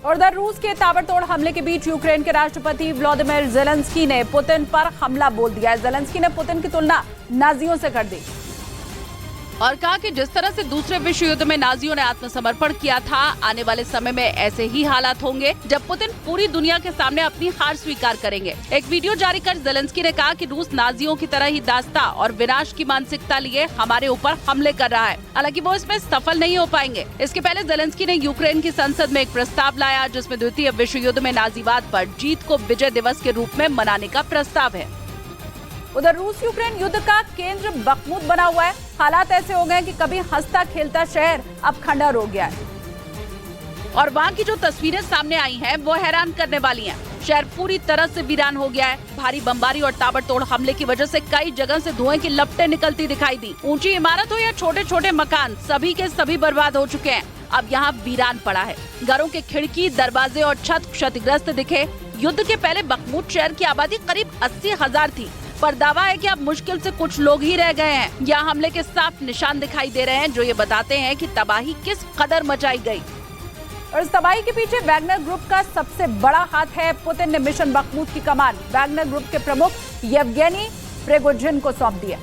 और उधर रूस के ताबड़तोड़ हमले के बीच यूक्रेन के राष्ट्रपति व्लादिमीर ज़ेलेंस्की ने पुतिन पर हमला बोल दिया है। ज़ेलेंस्की ने पुतिन की तुलना नाजियों से कर दी और कहा कि जिस तरह से दूसरे विश्व युद्ध में नाजियों ने आत्मसमर्पण किया था, आने वाले समय में ऐसे ही हालात होंगे जब पुतिन पूरी दुनिया के सामने अपनी हार स्वीकार करेंगे। एक वीडियो जारी कर ज़ेलेंस्की ने कहा कि रूस नाजियों की तरह ही दास्ता और विनाश की मानसिकता लिए हमारे ऊपर हमले कर रहा है। हालांकि वो इसमें सफल नहीं हो पाएंगे। इसके पहले ज़ेलेंस्की ने यूक्रेन की संसद में एक प्रस्ताव लाया जिसमें द्वितीय विश्व युद्ध में नाजीवाद पर जीत को विजय दिवस के रूप में मनाने का प्रस्ताव है। उधर रूस यूक्रेन युद्ध का केंद्र बखमुत बना हुआ है। हालात ऐसे हो गए कि कभी हंसता खेलता शहर अब खंडहर हो गया है और वहाँ की जो तस्वीरें सामने आई हैं वो हैरान करने वाली हैं। शहर पूरी तरह से वीरान हो गया है। भारी बमबारी और ताबड़तोड़ हमले की वजह से कई जगह से धुएं की लपटें निकलती दिखाई दी। ऊंची इमारत हो या छोटे छोटे मकान, सभी के सभी बर्बाद हो चुके हैं। अब यहाँ वीरान पड़ा है। घरों के खिड़की, दरवाजे और छत क्षतिग्रस्त दिखे। युद्ध के पहले बखमुत शहर की आबादी करीब 80,000 थी, पर दावा है कि अब मुश्किल से कुछ लोग ही रह गए हैं। यहाँ हमले के साफ निशान दिखाई दे रहे हैं जो ये बताते हैं कि तबाही किस कदर मचाई गई। और इस तबाही के पीछे वैगनर ग्रुप का सबसे बड़ा हाथ है। पुतिन ने मिशन बखमुत की कमान वैगनर ग्रुप के प्रमुख येवगेनी प्रिगोजिन को सौंप दिया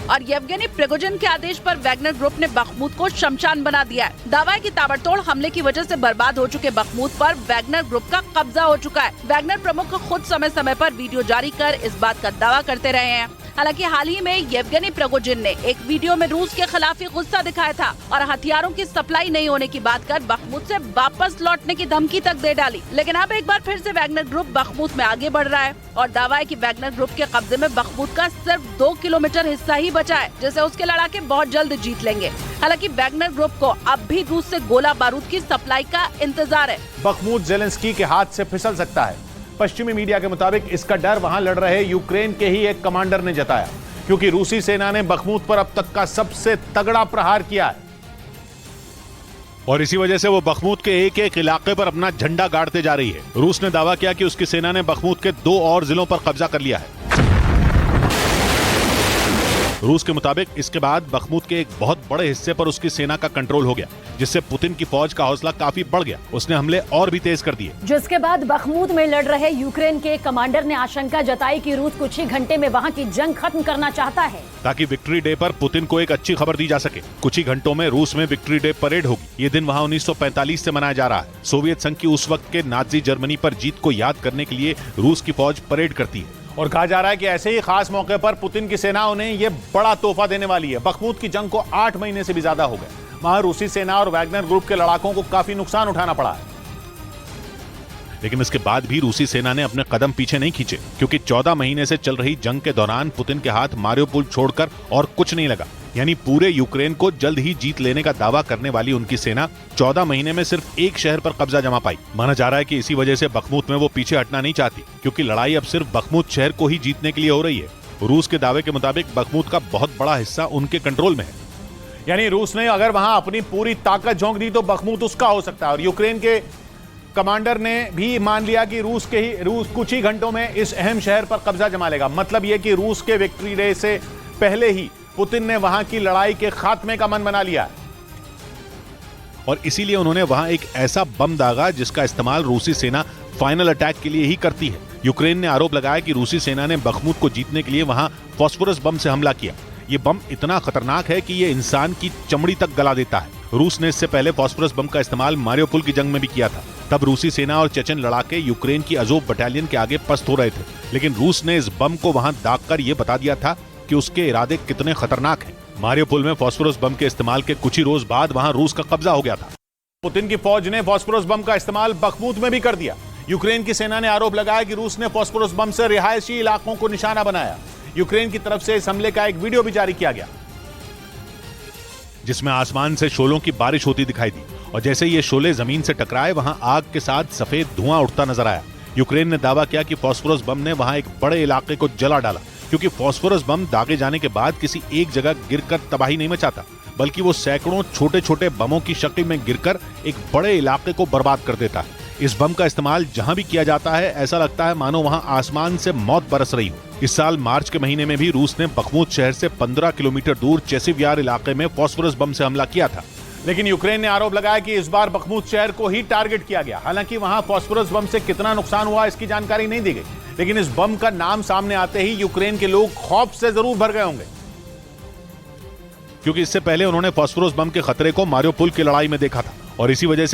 और येवगेनी प्रिगोजिन के आदेश पर वैगनर ग्रुप ने बखमुत को शमशान बना दिया है। दावा है कि ताबड़तोड़ हमले की वजह से बर्बाद हो चुके बखमुत पर वैगनर ग्रुप का कब्जा हो चुका है। वैगनर प्रमुख खुद समय समय पर वीडियो जारी कर इस बात का दावा करते रहे हैं। हालांकि हाल ही में येवगेनी प्रिगोजिन ने एक वीडियो में रूस के खिलाफ गुस्सा दिखाया था और हथियारों की सप्लाई नहीं होने की बात कर बखमुत से वापस लौटने की धमकी तक दे डाली। लेकिन अब एक बार फिर से वैगनर ग्रुप बखमुत में आगे बढ़ रहा है और दावा है कि वैगनर ग्रुप के कब्जे में बखमुत का सिर्फ 2 किलोमीटर हिस्सा ही बचा है, जिसे उसके लड़ाके बहुत जल्द जीत लेंगे। हालांकि वैगनर ग्रुप को अब भी रूस से गोला बारूद की सप्लाई का इंतजार है। बखमुत ज़ेलेंस्की के हाथ से फिसल सकता है। पश्चिमी मीडिया के मुताबिक इसका डर वहां लड़ रहे यूक्रेन के ही एक कमांडर ने जताया, क्योंकि रूसी सेना ने बखमुत पर अब तक का सबसे तगड़ा प्रहार किया है और इसी वजह से वो बखमुत के एक एक इलाके पर अपना झंडा गाड़ते जा रही है। रूस ने दावा किया कि उसकी सेना ने बखमुत के 2 और जिलों पर कब्जा कर लिया है। रूस के मुताबिक इसके बाद बखमुत के एक बहुत बड़े हिस्से पर उसकी सेना का कंट्रोल हो गया, जिससे पुतिन की फौज का हौसला काफी बढ़ गया। उसने हमले और भी तेज कर दिए। जिसके बाद बखमुत में लड़ रहे यूक्रेन के कमांडर ने आशंका जताई कि रूस कुछ ही घंटे में वहां की जंग खत्म करना चाहता है, ताकि विक्ट्री डे पर पुतिन को एक अच्छी खबर दी जा सके। कुछ ही घंटों में रूस में विक्ट्री डे परेड होगी। ये दिन वहाँ 1945 से मनाया जा रहा है। सोवियत संघ की उस वक्त के नाजी जर्मनी पर जीत को याद करने के लिए रूस की फौज परेड करती है और कहा जा रहा है कि ऐसे ही खास मौके पर पुतिन की सेना उन्हें ये बड़ा तोहफा देने वाली है। बखमुत की जंग को 8 महीने से भी ज्यादा हो गए। वहां रूसी सेना और वैगनर ग्रुप के लड़ाकों को काफी नुकसान उठाना पड़ा है, लेकिन इसके बाद भी रूसी सेना ने अपने कदम पीछे नहीं खींचे, क्योंकि 14 महीने से चल रही जंग के दौरान पुतिन के हाथ मारियोपोल छोड़कर और कुछ नहीं लगा। यानी पूरे यूक्रेन को जल्द ही जीत लेने का दावा करने वाली उनकी सेना 14 महीने में सिर्फ एक शहर पर कब्जा जमा पाई। माना जा रहा है कि इसी वजह से बखमुत में वो पीछे हटना नहीं चाहती, क्योंकि लड़ाई अब सिर्फ बखमुत शहर को ही जीतने के लिए हो रही है। रूस के दावे के मुताबिक बखमुत का बहुत बड़ा हिस्सा उनके कंट्रोल में है। यानी रूस ने अगर वहां अपनी पूरी ताकत झोंक दी तो बखमुत उसका हो सकता है। और यूक्रेन के कमांडर ने भी मान लिया कि रूस कुछ ही घंटों में इस अहम शहर पर कब्जा जमा लेगा। मतलब यह कि रूस के विक्ट्री डे से पहले ही पुतिन ने वहां की लड़ाई के खात्मे का मन बना लिया और इसीलिए उन्होंने वहां एक ऐसा बम दागा जिसका इस्तेमाल रूसी सेना फाइनल अटैक के लिए ही करती है। यूक्रेन ने आरोप लगाया कि रूसी सेना ने बखमुत को जीतने के लिए वहां फास्फोरस बम से हमला किया। ये बम इतना खतरनाक है कि ये इंसान की चमड़ी तक गला देता है। रूस ने इससे पहले फास्फोरस बम का इस्तेमाल मारियोपोल की जंग में भी किया था। तब रूसी सेना और चेचन लड़ाके यूक्रेन की अजोव बटालियन के आगे पस्त हो रहे थे, लेकिन रूस ने इस बम को वहां दागकर ये बता दिया था कि उसके इरादे कितने खतरनाक हैं। मारियोपोल में फास्फोरस बम के इस्तेमाल के कुछ ही रोज बाद वहां रूस का कब्जा हो गया था। पुतिन की फौज ने फास्फोरस बम का इस्तेमाल बखमुत में भी कर दिया। यूक्रेन की सेना ने आरोप लगाया कि रूस ने फास्फोरस बम से रिहायशी इलाकों को निशाना बनाया। यूक्रेन की तरफ से इस हमले का एक वीडियो भी जारी किया गया, जिसमें आसमान से शोलों की बारिश होती दिखाई दी और जैसे ये शोले जमीन से टकराए वहां आग के साथ सफेद धुआं उठता नजर आया। यूक्रेन ने दावा किया कि फास्फोरस बम ने वहां एक बड़े इलाके को जला डाला, क्योंकि फास्फोरस बम दागे जाने के बाद किसी एक जगह गिरकर तबाही नहीं मचाता, बल्कि वो सैकड़ों छोटे छोटे बमों की शक्ल में गिरकर एक बड़े इलाके को बर्बाद कर देता है। इस बम का इस्तेमाल जहां भी किया जाता है ऐसा लगता है मानो वहां आसमान से मौत बरस रही हो। इस साल मार्च के महीने में भी रूस ने बखमुत शहर से 15 किलोमीटर दूर चेसिव यार इलाके में फास्फोरस बम से हमला किया था। लेकिन यूक्रेन ने आरोप लगाया कि इस बार बखमुत शहर को ही टारगेट किया गया। हालांकि वहां फास्फोरस बम से कितना नुकसान हुआ इसकी जानकारी नहीं दी गई, लेकिन इस बम का नाम सामने आते ही यूक्रेन के लोग खौफ से जरूर भर गए होंगे, क्योंकि इससे पहले उन्होंने फास्फोरस बम के खतरे को मारियोपोल की लड़ाई में देखा था और इसी वजह से